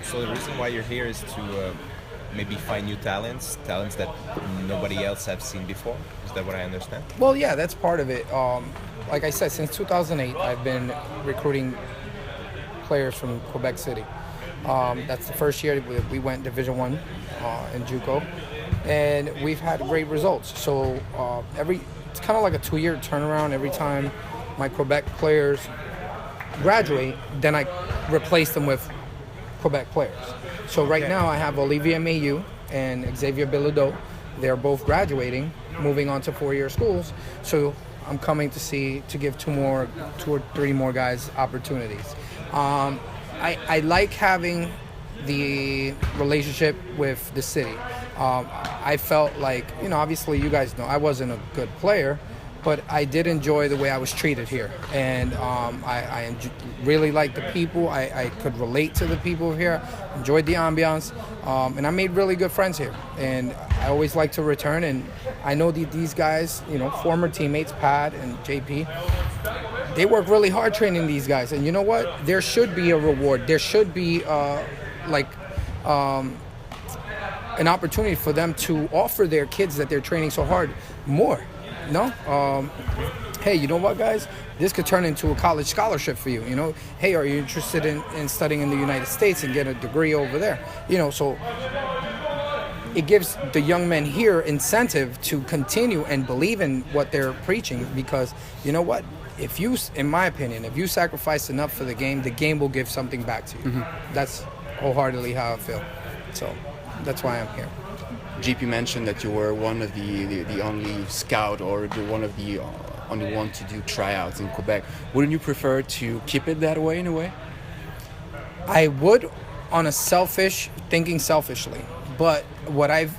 So the reason why you're here is to maybe find new talents that nobody else have seen before. Is that what I understand? Well, yeah, that's part of it. Like I said, since 2008, I've been recruiting players from Quebec City. That's the first year we went Division I in JUCO, and we've had great results. So it's kind of like a 2-year turnaround. Every time my Quebec players graduate, then I replace them with Quebec players. So right now I have Olivier Mayu and Xavier Bilodeau. They're both graduating, moving on to 4-year schools. So I'm coming to give 2 or 3 more guys opportunities. I like having the relationship with the city. I felt like, obviously you guys know I wasn't a good player, but I did enjoy the way I was treated here. And I really liked the people. I could relate to the people here, enjoyed the ambiance, and I made really good friends here. And I always like to return, and I know that these guys, former teammates, Pat and JP, they work really hard training these guys. And you know what? There should be a reward. There should be an opportunity for them to offer their kids that they're training so hard more. No? Hey, you know what, guys? This could turn into a college scholarship for you. Hey, are you interested in studying in the United States and get a degree over there? So it gives the young men here incentive to continue and believe in what they're preaching, because you know what? In my opinion, if you sacrifice enough for the game will give something back to you. Mm-hmm. That's wholeheartedly how I feel. So that's why I'm here. JP mentioned that you were one of the only scout, or one of the only one to do tryouts in Quebec. Wouldn't you prefer to keep it that way in a way? I would, on a thinking selfishly. But what I've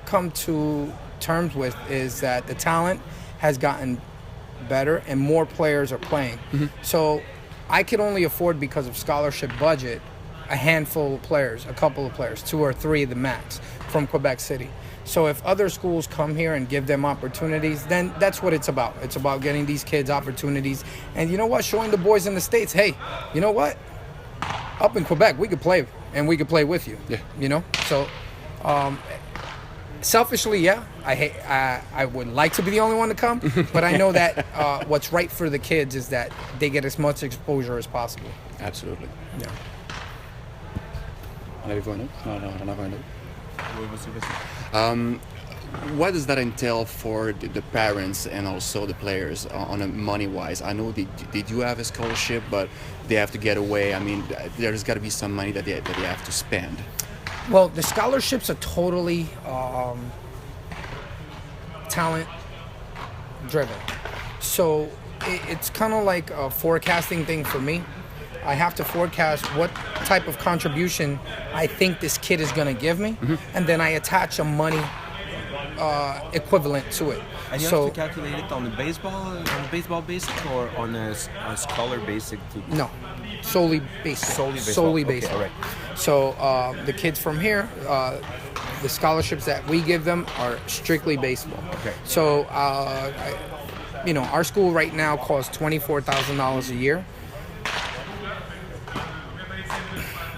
come to terms with is that the talent has gotten better and more players are playing. Mm-hmm. So I could only afford, because of scholarship budget, a handful of players, a couple of players, 2 or 3 the max from Quebec City. So if other schools come here and give them opportunities, then that's what it's about. It's about getting these kids opportunities. And you know what? Showing the boys in the States, hey, you know what? Up in Quebec, we could play, and we could play with you. Yeah. So selfishly, yeah, I would like to be the only one to come, but I know that what's right for the kids is that they get as much exposure as possible. Absolutely. Yeah. What does that entail for the parents and also the players on a money-wise? I know they do have a scholarship, but they have to get away. I mean, there's got to be some money that they have to spend. Well, the scholarships are totally talent-driven. So it's kind of like a forecasting thing for me. I have to forecast what type of contribution I think this kid is going to give me, mm-hmm. and then I attach a money equivalent to it. And you have to calculate it on the baseball basic, or on a scholar basic too? No, solely basic. Solely basic. Okay, all right. So the kids from here, the scholarships that we give them are strictly baseball. Okay. So our school right now costs $24,000 a year.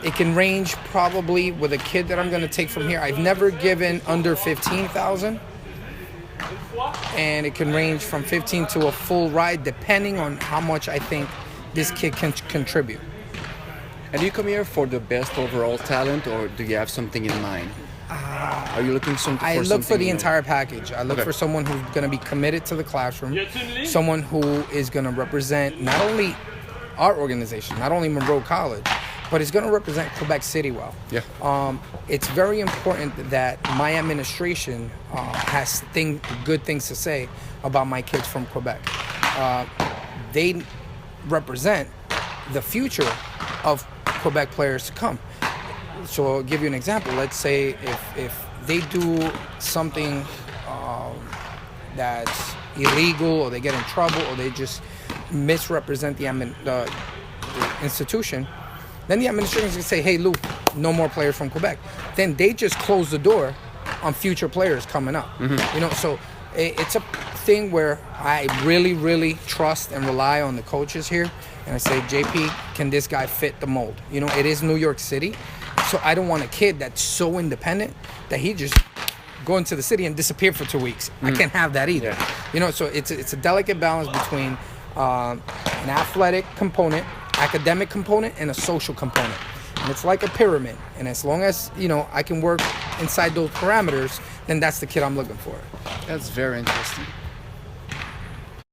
It can range probably with a kid that I'm going to take from here. I've never given under $15,000, and it can range from 15 to a full ride, depending on how much I think this kid can contribute. And do you come here for the best overall talent, or do you have something in mind? Are you looking for something? I look for the entire package. I look for someone who's going to be committed to the classroom, someone who is going to represent not only our organization, not only Monroe College, but it's going to represent Quebec City well. Yeah. It's very important that my administration has good things to say about my kids from Quebec. They represent the future of Quebec players to come. So I'll give you an example. Let's say if they do something that's illegal, or they get in trouble, or they just misrepresent the institution, then the administration is going to say, hey, Lou, no more players from Quebec. Then they just close the door on future players coming up. Mm-hmm. So it's a thing where I really, really trust and rely on the coaches here. And I say, JP, can this guy fit the mold? You know, it is New York City. So I don't want a kid that's so independent that he just go into the city and disappear for 2 weeks. I can't have that either. Yeah. You know, so it's a delicate balance between an athletic component, academic component, and a social component. And it's like a pyramid. And as long as, you know, I can work inside those parameters, then that's the kid I'm looking for. That's very interesting.